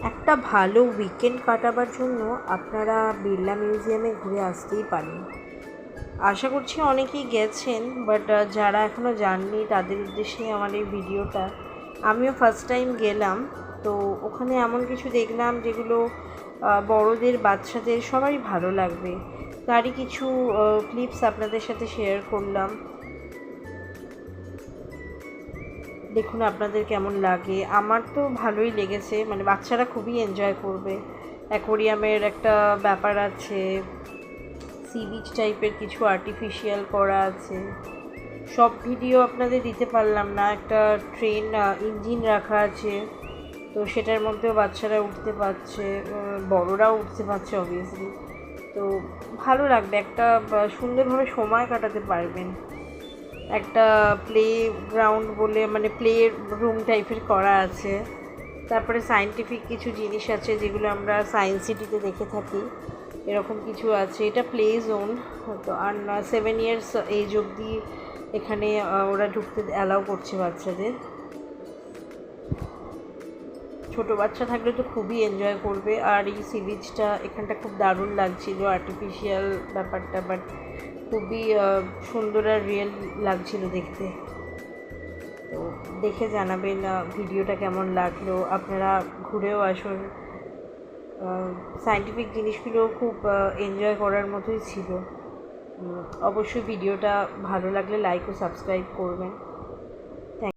একটা ভালো উইকেন্ড কাটাবার জন্য আপনারা বিড়লা মিউজিয়ামে ঘুরে আসতেই পারেন। আশা করছি অনেকেই গেছেন, বাট যারা এখনও যাননি তাদের উদ্দেশ্যে আমার এই ভিডিওটা। আমিও ফার্স্ট টাইম গেলাম, তো ওখানে এমন কিছু দেখলাম যেগুলো বড়দের বাচ্চাদের সবারই ভালো লাগবে। তারই কিছু ক্লিপস আপনাদের সাথে শেয়ার করলাম। দেখুন আপনাদের কেমন লাগে। আমার তো ভালোই লেগেছে, মানে বাচ্চারা খুবই এনজয় করবে। অ্যাকোরিয়ামের একটা ব্যাপার আছে, সি বিচ টাইপের কিছু আর্টিফিশিয়াল করা আছে। সব ভিডিও আপনাদের দিতে পারলাম না। একটা ট্রেন ইঞ্জিন রাখা আছে, তো সেটার মধ্যেও বাচ্চারা উঠতে পারছে, বড়রাও উঠতে পারছে অবভিয়াসলি। তো ভালো লাগবে, একটা সুন্দরভাবে সময় কাটাতে পারবেন। একটা প্লে গ্রাউন্ড বলে, মানে প্লে রুম টাইপের করা আছে। তারপরে সায়েন্টিফিক কিছু জিনিস আছে যেগুলো আমরা সায়েন্স সিটিতে দেখে থাকি, এরকম কিছু আছে। এটা প্লে জোন, তো আর 7 ইয়ার্স এজ অবধি এখানে ওরা ঢুকতে অ্যালাউ করছে বাচ্চাদের। ছোটো বাচ্চা থাকলে তো খুবই এনজয় করবে। আর এই সি বিচটা এখানটা খুব দারুণ লাগছিল, আর্টিফিশিয়াল ব্যাপারটা, বাট খুবই সুন্দর আর রিয়েল লাগছিল দেখতে। তো দেখে জানাবেন ভিডিওটা কেমন লাগলো। আপনারা ঘুরেও আসুন। সায়েন্টিফিক জিনিসগুলো খুব এনজয় করার মতোই ছিল। অবশ্যই ভিডিওটা ভালো লাগলে লাইক ও সাবস্ক্রাইব করবেন।